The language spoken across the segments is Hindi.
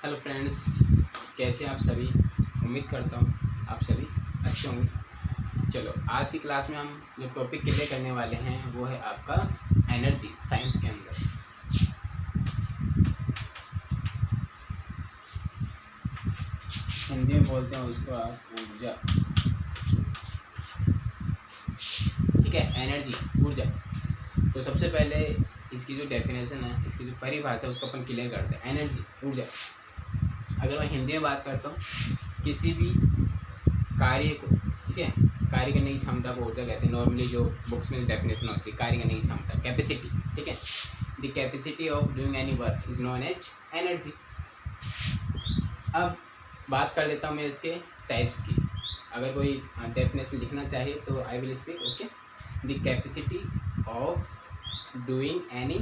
हेलो फ्रेंड्स, कैसे हैं आप सभी। उम्मीद करता हूँ आप सभी अच्छे होंगे। चलो, आज की क्लास में हम जो टॉपिक क्लियर करने वाले हैं वो है आपका एनर्जी साइंस के अंदर। हिंदी में बोलते हैं उसको आप ऊर्जा। ठीक है, एनर्जी ऊर्जा। तो सबसे पहले इसकी जो डेफिनेशन है, इसकी जो परिभाषा है उसको अपन क्लियर करते हैं। एनर्जी ऊर्जा, अगर मैं हिंदी में बात करता हूँ, किसी भी कार्य को, ठीक है, कार्य करने की क्षमता को ऊर्जा कहते हैं। नॉर्मली जो बुक्स में डेफिनेशन होती है कार्य करने की क्षमता, कैपेसिटी, ठीक है। The capacity of doing any work is known as energy. अब बात कर लेता हूँ मैं इसके टाइप्स की। अगर कोई डेफिनेशन लिखना चाहे तो I will speak. Okay, the capacity of doing any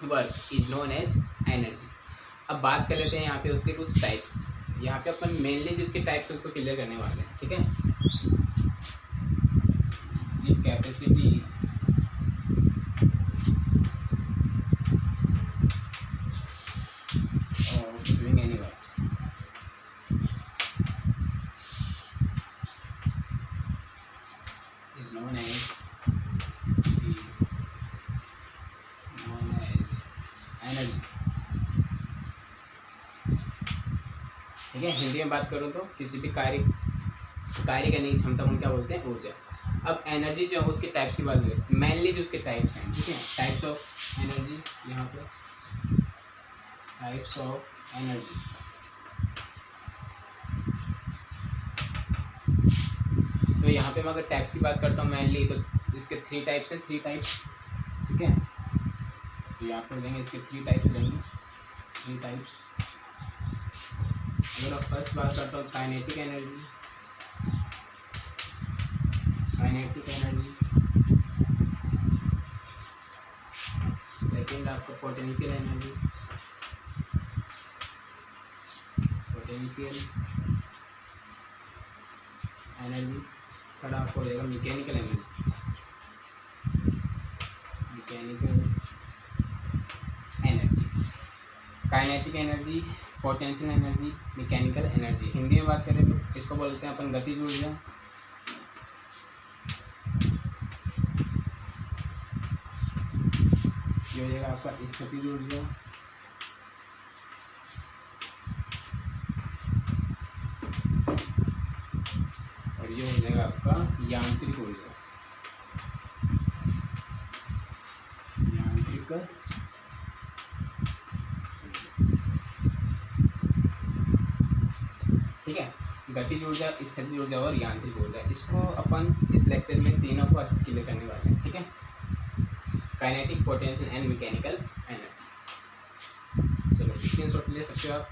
work is known as energy. अब बात कर लेते हैं यहाँ पे उसके कुछ टाइप्स। यहाँ पे अपन मेनली जो इसके टाइप्स है उसको क्लियर करने वाले हैं, ठीक है। The capacity of doing any work is known as energy. ठीक है, हिंदी में बात करूँ तो किसी भी कार्य करने की क्षमता को क्या बोलते हैं, ऊर्जा। अब एनर्जी जो है उसके टाइप्स की बात करें, मेनली जो उसके टाइप्स हैं, ठीक है। टाइप्स ऑफ एनर्जी, यहाँ पे टाइप्स ऑफ एनर्जी। तो यहाँ पे मैं अगर टाइप्स की बात करता हूँ मेनली, तो इसके 3 टाइप्स हैं, 3 टाइप्स, ठीक है। तो यहाँ पर देंगे इसके 3 टाइप्स लेंगे, 3 टाइप्स। अगर आप फर्स्ट बात करता हूँ काइनेटिक एनर्जी, सेकेंड आपका पोटेंशियल एनर्जी, थर्ड आपको हो जाएगा mechanical energy, kinetic energy, potential energy, mechanical energy. Hindi में बात करें तो इसको बोलते हैं अपन गतिज ऊर्जा, ये हो जाएगा आपका स्थितिज ऊर्जा, और ये हो जाएगा आपका यांत्रिक ऊर्जा, ठीक है। गतिज ऊर्जा, स्थितिज ऊर्जा और यांत्रिक ऊर्जा, इसको अपन इस लेक्चर में तीनों को अच्छे से क्लियर करने वाले हैं, ठीक है। Kinetic, potential and mechanical energy. चलो स्क्रीनशॉट ले सकते हो आप।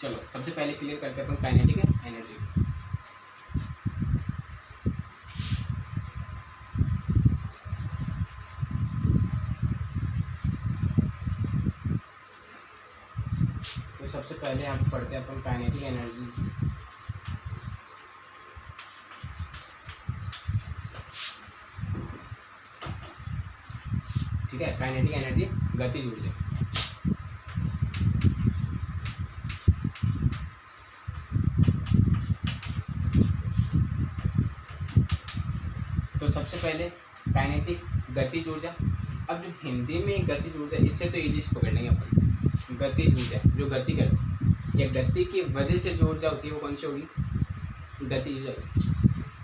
चलो सबसे पहले क्लियर करते हैं अपन काइनेटिक एनर्जी। तो सबसे पहले हम पढ़ते हैं अपन काइनेटिक एनर्जी। ठीक है, काइनेटिक एनर्जी गतिज ऊर्जा। तो सबसे पहले काइनेटिक गतिज ऊर्जा। अब जो हिंदी में गतिज ऊर्जा, इससे तो इजी से पकड़ लेंगे अपन। गतिज ऊर्जा जो गति करती, या गति की वजह से जो ऊर्जा होती है वो कौन सी होगी, गतिज ऊर्जा।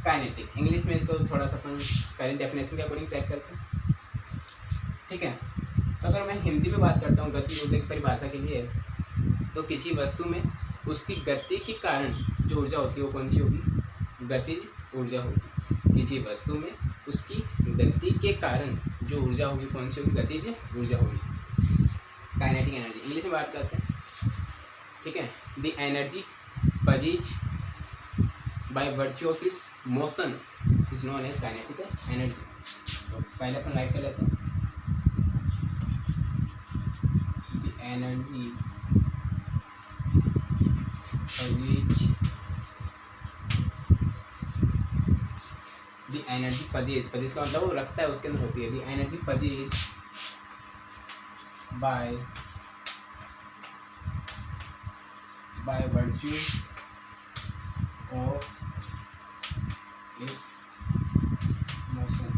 काइनेटिक, इंग्लिश में इसको थोड़ा सा अपन पहले डेफिनेशन के अकॉर्डिंग सेट करते हैं, ठीक है। तो अगर मैं हिंदी में बात करता हूँ गतिज ऊर्जा की परिभाषा के लिए, तो किसी वस्तु में उसकी गति के कारण जो ऊर्जा होती है वो कौन सी होगी, गतिज ऊर्जा होगी। किसी वस्तु में उसकी गति के कारण जो ऊर्जा होगी कौन सी होगी, गतिज ऊर्जा होगी, काइनेटिक एनर्जी। इंग्लिश में बात करते हैं, ठीक है। The energy possesses by virtue of its motion is known as kinetic energy. तो पहले अपन राइट कर लेते हैं, एनर्जी पजीज का मतलब वो रखता है, उसके अंदर होती है। The energy possesses by by virtue of its motion.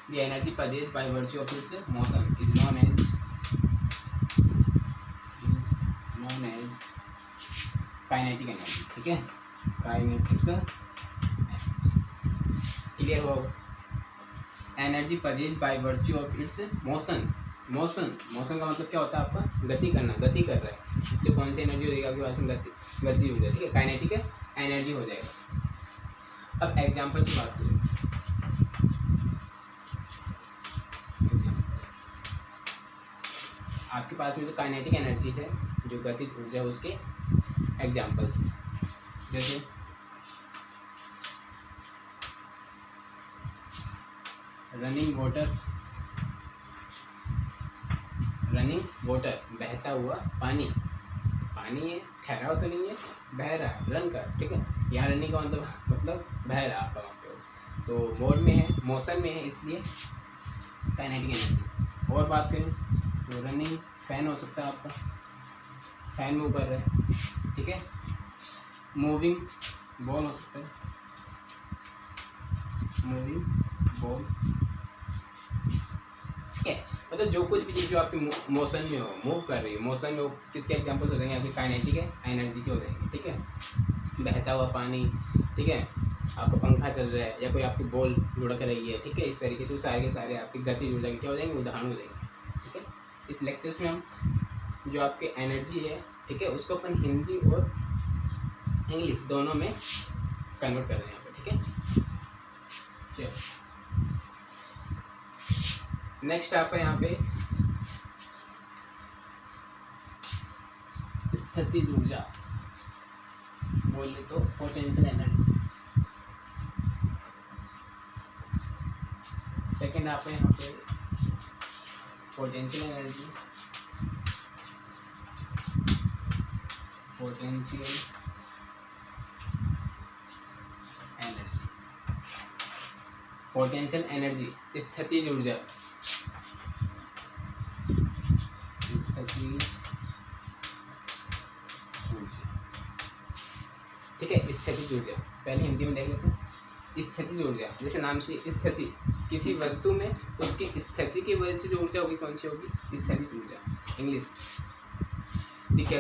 The energy possessed by virtue of its motion is known as kinetic energy. ठीक है, काइनेटिक एनर्जी क्लियर होगा. Energy पजेज bye virtue of its motion. Motion का मतलब क्या होता है आपका? गति करना, गति कर रहा है, इसलिए कौन सी एनर्जी हो जाएगी आपके पास में? गति हो जाएगी. ठीक है, काइनेटिक एनर्जी हो जाएगा. अब एग्जाम्पल की बात करें. आपके पास में जो काइनेटिक एनर्जी है, जो गतिज ऊर्जा, उसके एग्जाम्पल्स जैसे रनिंग वाटर, बहता हुआ पानी है, ठहरा हुआ तो नहीं है, बह रहा है, रन कर. ठीक है, यहाँ रनिंग का मतलब बह रहा आपका वहाँ पे, तो मोड में है, मोशन में है, इसलिए काइनेटिक एनर्जी. और बात करें तो रनिंग फैन हो सकता है आपका, फैन मूव कर रहा है. ठीक है, मूविंग बॉल हो सकता है, मूविंग बॉल. ठीक है, मतलब जो कुछ भी चीज़ जो आपकी मोशन में हो, मूव कर रही है, मोशन में वो किसके एग्जांपल्स हो जाएंगे? आपकी काइनेटिक एनर्जी के हो जाएंगे. ठीक है, बहता हुआ पानी. ठीक है, आपका पंखा चल रहा है, या कोई आपकी बॉल लुढ़क रही है. ठीक है, इस तरीके से वो सारे के सारे आपकी गति जुड़ जाएंगे. क्या हो जाएंगे? उदाहरण हो जाएंगे. ठीक है, इस लेक्चर्स में हम जो आपके एनर्जी है, ठीक है, उसको अपन हिंदी और इंग्लिश दोनों में कन्वर्ट कर रहे हैं यहाँ पे. ठीक है, चलो नेक्स्ट आपका यहाँ पे स्थितिज ऊर्जा बोले तो पोटेंशियल एनर्जी. सेकेंड आपका यहाँ पे पोटेंशियल एनर्जी, पोटेंशियल एनर्जी, स्थितिज ऊर्जा. ठीक है, स्थितिज ऊर्जा पहले हिंदी में देख लेते हैं. स्थितिज ऊर्जा, जैसे नाम से स्थिति, किसी वस्तु में उसकी स्थिति की वजह से जो ऊर्जा होगी, कौन सी होगी? स्थितिज ऊर्जा. इंग्लिश. ठीक है,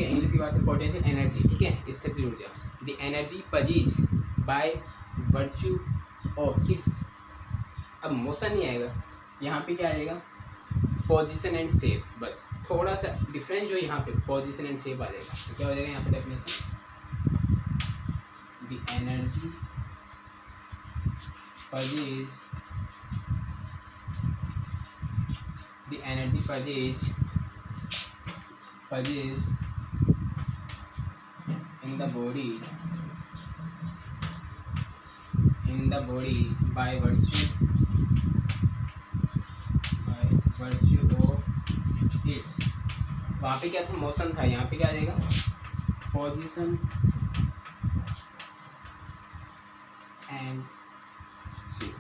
इंग्लिश की बात है. Potential energy. ठीक है, स्थितिज ऊर्जा. The energy possesses by virtue of its. अब मोशन नहीं आएगा, यहाँ पे क्या आ जाएगा? Position and shape. बस थोड़ा सा डिफरेंस जो यहाँ पे पोजीशन एंड शेप आ जाएगा. तो क्या हो जाएगा यहाँ पे definition? The energy पजेज in the body by virtue of its. वहाँ पे क्या था? मोशन था. यहाँ पे क्या आ जाएगा? Position and shape.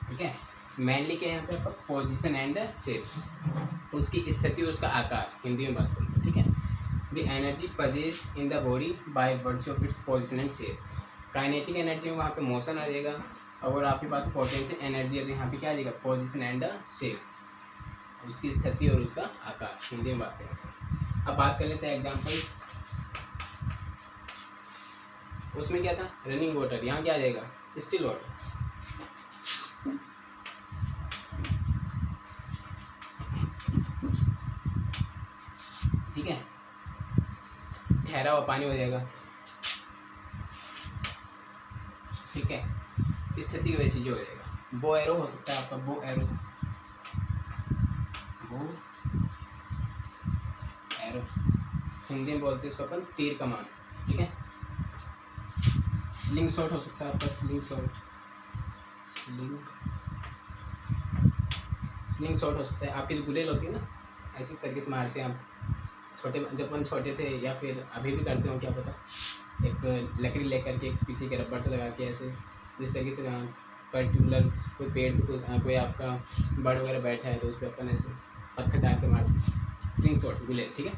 ठीक है, मेनली क्या है यहाँ पे आपका? पोजीशन एंड शेप, उसकी स्थिति, उसका आकार, हिंदी में बात करें. ठीक है, the energy पजेज in the body by virtue of its position and shape. Kinetic energy में वहाँ पे मोशन आ जाएगा, और आपके पास पोटेंशियल एनर्जी है तो यहाँ पे क्या आ जाएगा? पोजीशन एंड शेप, उसकी स्थिति और उसका आकार, हिंदी में बात करें. अब बात कर लेते हैं एग्जाम्पल्स. उसमें क्या था? Running water. यहाँ क्या आ जाएगा? Still water. ठीक है, ठहरा हुआ पानी हो जाएगा. ठीक है, स्थिति की वजह से जो हो जाएगा. बो एरो हो सकता है आपका, बो एरो. हिंदी में बोलते हैं इसको अपन तीर कमान. ठीक है, स्लिंग शॉट हो सकता है आपका, स्लिंग शॉट हो सकता है. आपकी जो गुलेल होती है ना, ऐसी तरीके से मारते हैं आप. छोटे जब अपन छोटे थे, या फिर अभी भी करते हो क्या पता, एक लकड़ी लेकर के पीछे के रबड़ से लगा के ऐसे, जिस तरीके से पर्टिकुलर कोई पेड़ पे कोई आपका बर्ड वगैरह बैठा है तो उस पर अपन ऐसे पत्थर डाल के मार स्लिंग शॉट बुलेट, ठीक है।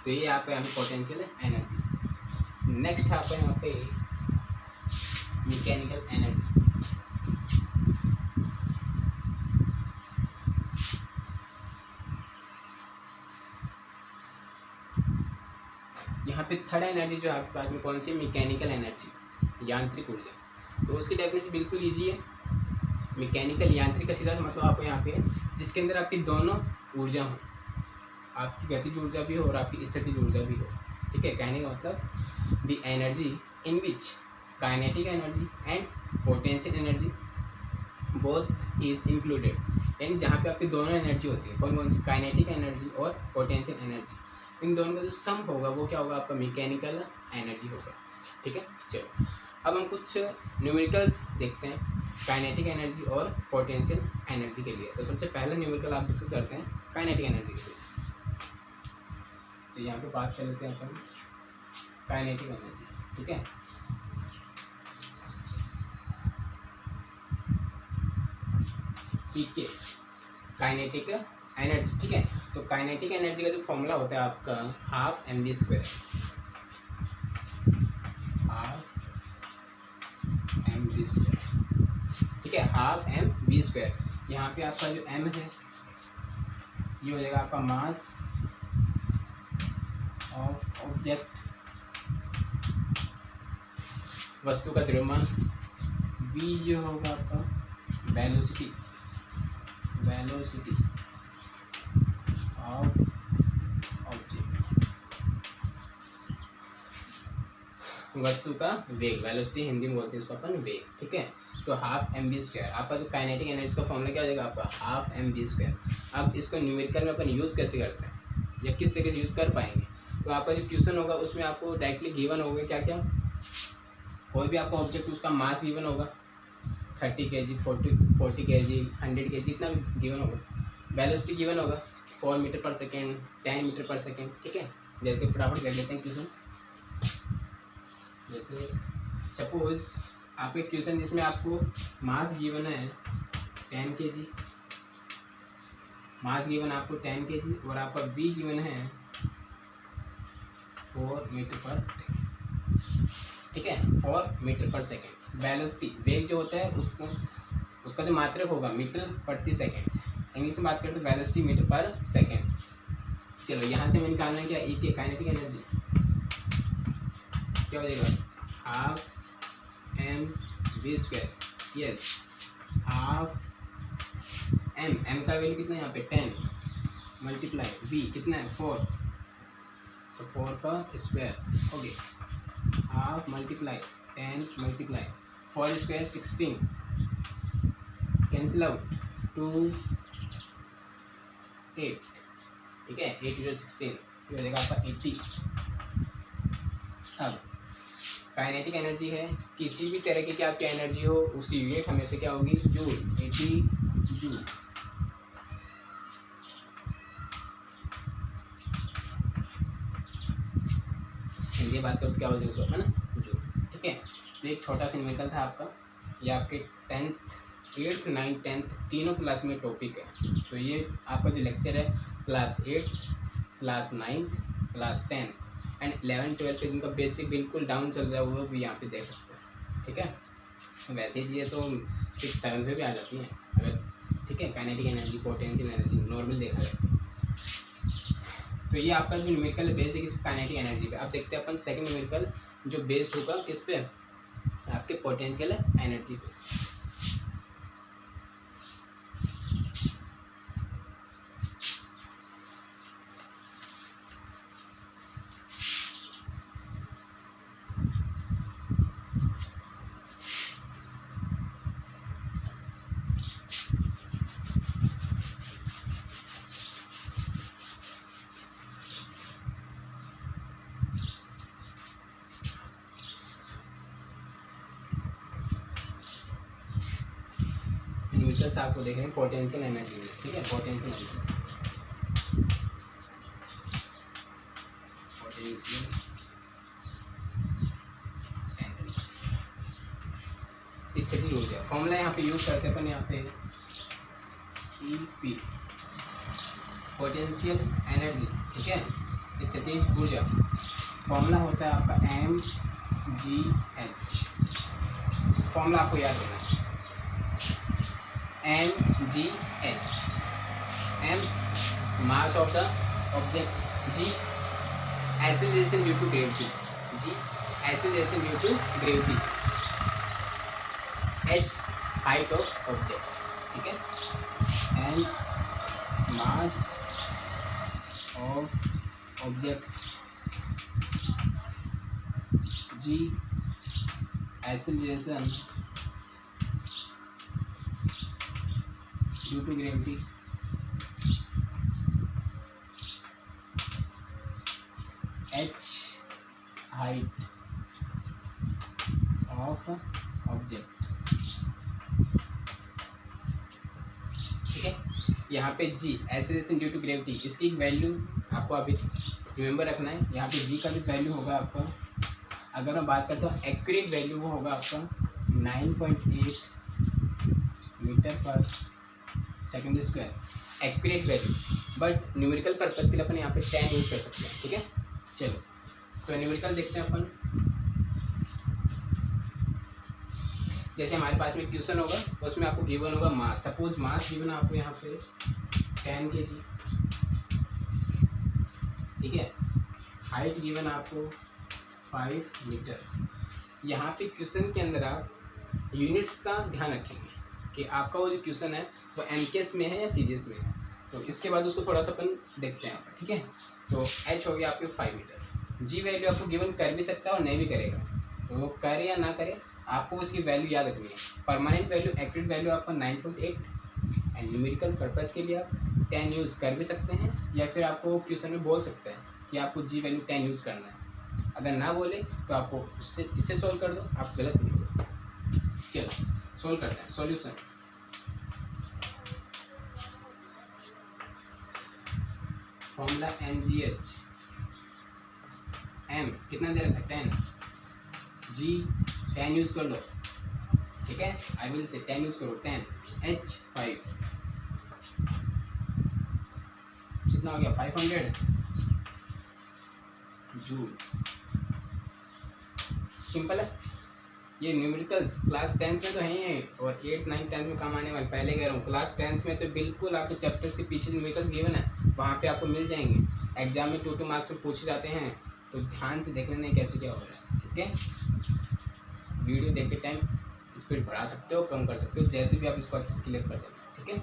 तो ये यहाँ पे हमें पोटेंशियल एनर्जी। नेक्स्ट है आपका यहाँ पे मैकेनिकल एनर्जी। यहाँ पे थर्ड एनर्जी जो आपके पास में कौन सी, मैकेनिकल एनर्जी, यांत्रिक ऊर्जा। तो उसकी डेफिनेशन बिल्कुल ईजी है। मैकेनिकल यांत्रिक का सीधा मतलब आपको यहाँ पे जिसके अंदर आपकी दोनों ऊर्जा हो, आपकी गतिज ऊर्जा भी हो और आपकी स्थितिज ऊर्जा भी हो, ठीक है। कहने का मतलब the energy in which kinetic energy and potential energy both is included, यानी जहाँ पे आपकी दोनों एनर्जी होती है, कौन कौन सी, काइनेटिक एनर्जी और पोटेंशियल एनर्जी, इन दोनों का जो सम होगा वो क्या होगा, आपका मैकेनिकल एनर्जी होगा, ठीक है। चलो अब हम कुछ न्यूमेरिकल्स देखते हैं काइनेटिक एनर्जी और पोटेंशियल एनर्जी के लिए। तो सबसे पहला न्यूमेरिकल आप डिस्कस करते हैं काइनेटिक एनर्जी के लिए। तो यहाँ पे बात कर लेते हैं अपन काइनेटिक एनर्जी, ठीक है। ठीक है, काइनेटिक एनर्जी, ठीक है। तो काइनेटिक एनर्जी का जो फॉर्मूला होता है आपका half m v square, half m v square, ठीक है, हाफ एम वी स्क्वायर। यहाँ पे आपका जो एम है ये हो जाएगा आपका मास ऑफ ऑब्जेक्ट, वस्तु का द्रव्यमान, वी जो होगा आपका वेलोसिटी, वेलोसिटी ऑफ ऑब्जेक्ट, वस्तु का वेग, वेलोसिटी हिंदी में बोलते हैं इसको अपन वेग, ठीक है। तो हाफ एम बी स्क्वायर आपका जो काइनेटिक एनर्जी का फॉर्मूला क्या हो जाएगा आपका हाफ एम बी स्क्वायर। अब इसको न्यूमेरिकल में अपन यूज़ कैसे करते हैं या किस तरीके से यूज़ कर पाएंगे, तो आपका जो क्वेश्चन होगा उसमें आपको डायरेक्टली गिवन होगा क्या क्या, कोई भी आपका ऑब्जेक्ट उसका मास गिवन होगा 30 kg, 40 kg, 100 kg, जितना भी गिवन होगा, वेलोसिटी गिवन होगा 4 मीटर पर सेकेंड, 10 मीटर पर सेकेंड, ठीक है। जैसे फटाफट कर लेते हैं क्वेश्चन, जैसे सपोज आपके क्वेश्चन जिसमें आपको मास गिवन है 10 kg, मास गिवन आपको 10 kg और आपका वी गिवन है 4 मीटर पर, ठीक है, 4 मीटर पर सेकेंड। वेलोसिटी वेग जो होता है उसका जो मात्रक होगा मीटर प्रति सेकेंड, इंग्लिश में बात करते हैं वेलोसिटी मीटर पर सेकेंड। चलो यहाँ से हमें निकालना है क्या, ई के काइनेटिक एनर्जी क्या हो जाएगा, half m v square, yes, half m का वैल्यू कितना है यहाँ पे 10 मल्टीप्लाई वी कितना है 4, तो 4 का स्क्वायर हो गया, half multiply 10 multiply 4 square 16, cancel out 2 8, ठीक है, 8 × 16 ये हो जाएगा आपका 80। अब काइनेटिक एनर्जी है, किसी भी तरह की आपकी एनर्जी हो उसकी यूनिट हमेशा क्या होगी, जूल, 80 जूल। हिंदी बात करो तो क्या बोलते हैं उसको, है ना, जूल, ठीक है। तो एक छोटा सा न्यूमेरिकल था आपका, ये आपके 10th 8th 9th 10th तीनों क्लास में टॉपिक है। तो ये आपका जो लेक्चर है class 8th, class 9th, class 10th and 11th 12th के जिनका बेसिक बिल्कुल डाउन चल रहा है वो भी यहाँ पे देख सकते हैं, ठीक है। वैसे चीज़ें तो 6th 7th में भी आ जाती हैं अगर, ठीक है, kinetic energy, potential energy normal देखा जाए। तो ये आपका जो न्यूमेरिकल बेस्ड है किस काइनेटिक एनर्जी पे। अब देखते हैं अपन सेकंड न्यूमेरिकल जो बेस्ड होगा किस पे, आपके पोटेंशियल एनर्जी पे। न्यूमेरिकल्स आपको देख रहे हैं पोटेंशियल एनर्जी, ठीक है, पोटेंशियल एनर्जी, स्थिति ऊर्जा। फॉर्मूला यहाँ पे यूज़ करते हैं अपन, यहाँ पे EP पोटेंशियल एनर्जी, ठीक है, स्थिति ऊर्जा। फॉर्मूला होता है आपका mgh। फॉर्मूला आपको याद रखना है mgh। m mass of the object, g acceleration due to gravity, g acceleration due to gravity, h height of object, ठीक है, and mass of object, g acceleration due to gravity, h height of object, ठीक है। यहाँ पे g acceleration due to gravity, इसकी एक वैल्यू आपको अभी रिमेंबर रखना है। यहाँ पे g का भी वैल्यू होगा आपका, अगर मैं बात करता हूँ एक्यूरेट वैल्यू, वो होगा आपका 9.8 मीटर पर second square, accurate value. But numerical purpose के लिए अपन यहाँ पे 10 यूज़ कर सकते हैं, ठीक है। चलो तो न्यूमेरिकल देखते हैं अपन। जैसे हमारे पास में क्वेश्चन होगा, उसमें आपको गिवन होगा मास। सपोज मास गिवन आपको यहाँ पे 10 kg, ठीक है। हाइट गिवन आपको 5 मीटर। यहाँ पे क्वेश्चन के अंदर आप यूनिट्स का ध्यान रखेंगे कि आपका वो जो क्वेश्चन है वो MKS में है या CGS में है। तो इसके बाद उसको थोड़ा सा अपन देखते हैं, ठीक है। तो h हो गया आपके 5 मीटर। g वैल्यू आपको गिवन कर भी सकता है और नहीं भी करेगा, तो वो करे या ना करे आपको उसकी वैल्यू याद रखनी है। परमानेंट वैल्यू, एक्यूरेट वैल्यू आपका 9.8 एंड न्यूमेरिकल पर्पज़ के लिए आप 10 यूज़ कर भी सकते हैं, या फिर आपको क्वेश्चन में बोल सकते हैं कि आपको g वैल्यू 10 यूज़ करना है। अगर ना बोले तो आपको इससे सोल्व कर दो, आप गलत नहीं हो। चलो सोल्व करते हैं। सॉल्यूशन फॉर्मूला mgh, m कितना दे रखा है 10, g 10 यूज़ कर लो, ठीक है। आई विल से 10 यूज़ करो, 10, h 5, कितना हो गया 500 जूल। सिंपल है। ये न्यूमेरिकल्स क्लास 10th में तो है ही, और 8th 9th 10th में काम आने वाले। पहले कह रहा हूँ क्लास 10th में तो बिल्कुल आपके चैप्टर्स के पीछे न्यूमेरिकल्स गिवन है, वहाँ पे आपको मिल जाएंगे। एग्जाम में 2 मार्क्स में पूछे जाते हैं, तो ध्यान से देख लेना कैसे क्या हो रहा है, ठीक है। वीडियो देखते टाइम स्पीड बढ़ा सकते हो, कम कर सकते हो, जैसे भी आप इसको अच्छे से क्लियर कर देना, ठीक है।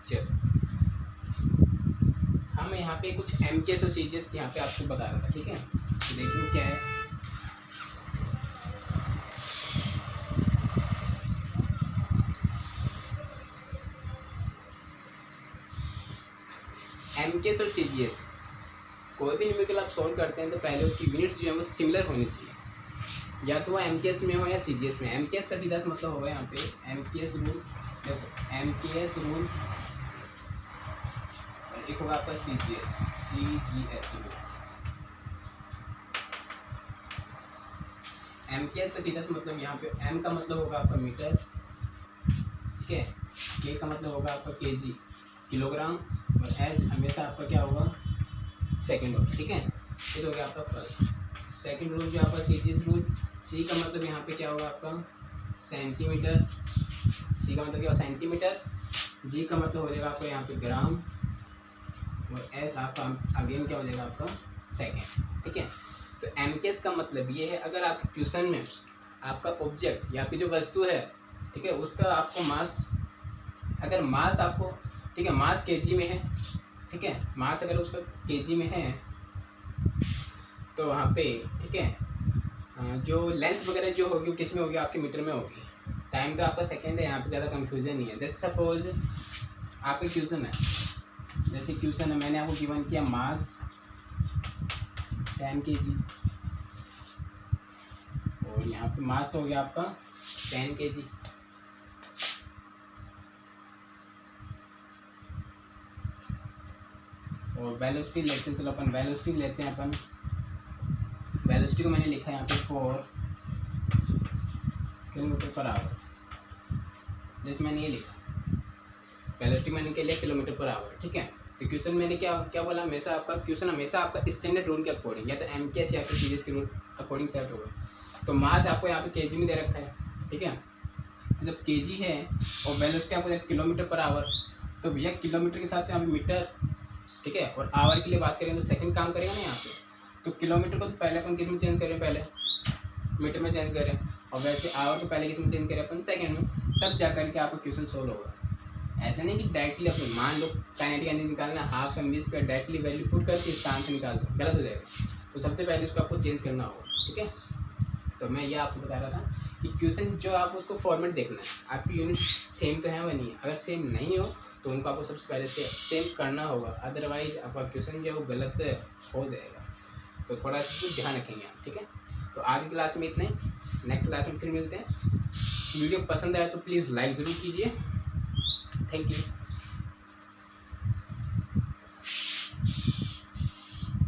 चलो हम यहाँ पे कुछ MKS और CGS यहाँ पे आपको बता रहा था, ठीक है। तो देख लो क्या है। MKS और CGS कोई भी न्यूमेरिकल आप सॉल्व करते हैं तो पहले उसकी यूनिट्स जो है वो सिमिलर होनी चाहिए, या तो वो MKS में हो या CGS में। MKS का सीधा सा मतलब होगा यहाँ पे MKS रूल, देखो MKS रूल, और एक होगा आपका CGS रूल। MKS का सीधा सा मतलब यहाँ पे M का मतलब होगा आपका मीटर, ठीक है। K का मतलब होगा आपका kg, किलोग्राम, और S हमेशा आपका क्या होगा सेकेंड होगा, ठीक है। ये तो हो गया आपका फर्स्ट। सेकेंड रूल जो आपका CGS रूल, C का मतलब यहाँ पे क्या होगा आपका सेंटीमीटर, C का मतलब क्या होगा सेंटीमीटर, G का मतलब हो जाएगा आपका यहाँ पे ग्राम, और S आपका अगेन क्या हो जाएगा आपका सेकेंड, ठीक है। तो MKS का मतलब ये है, अगर आपके क्वेश्चन में आपका ऑब्जेक्ट या आपकी जो वस्तु है, ठीक है, उसका आपको मास, अगर मास आपको, ठीक है, मास kg में है, ठीक है, मास अगर उसका kg में है तो वहाँ पे, ठीक है, जो लेंथ वगैरह जो होगी वो किस में होगी, आपके मीटर में होगी। टाइम तो आपका सेकेंड है, यहाँ पे ज़्यादा कंफ्यूजन नहीं है। जैसे सपोज आपका क्वेश्चन है, जैसे क्वेश्चन है मैंने आपको गिवन किया मास 10 kg, और यहाँ पे मास हो गया आपका 10 kg, और वेलोसिटी लेते हैं। चलो अपन वेलोसिटी लेते हैं। अपन वेलोसिटी को मैंने लिखा है यहाँ पे 4 किलोमीटर पर आवर, जैसे मैंने ये लिखा, वेलोसिटी मैंने क्या लिया, किलोमीटर पर आवर, ठीक है। तो क्वेश्चन मैंने क्या क्या बोला, हमेशा आपका क्वेश्चन हमेशा आपका स्टैंडर्ड रूल के अकॉर्डिंग, या तो MKS या फिर सीरीज के रूल अकॉर्डिंग सेट होगा। तो मास आपको यहाँ पे केजी में दे रखा है, ठीक है। तो जब केजी है और वेलोसिटी आपको किलोमीटर पर आवर, तो भैया किलोमीटर के साथ यहाँ पे मीटर, ठीक है, और आवर के लिए बात करें तो सेकंड काम करेगा ना यहाँ पे। तो किलोमीटर को तो पहले अपन किस में चेंज करें, पहले मीटर में चेंज करें, और वैसे आवर को पहले किस में चेंज करें अपन, सेकंड में, तब जा करके आपका क्वेश्चन सोल्व होगा। ऐसा नहीं कि डायरेक्टली अपन मान लो काइनेटिक एनर्जी निकालना, half mv² directly value put करके इसका आंसर निकाल दो, गलत हो जाएगा। तो सबसे पहले उसको आपको चेंज करना होगा, ठीक है। तो मैं ये आपको बता रहा था कि क्वेश्चन जो आप उसको फॉर्मेट देखना है, आपकी यूनिट सेम तो है वो नहीं है, अगर सेम नहीं हो तो उनको आपको सबसे पहले से सेम करना होगा, अदरवाइज आपका क्वेश्चन जो वो गलत हो जाएगा। तो थोड़ा सा ध्यान रखेंगे आप, ठीक है। तो आज की क्लास में इतने, नेक्स्ट क्लास में फिर मिलते हैं। वीडियो पसंद आया तो प्लीज़ लाइक ज़रूर कीजिए। Thank you.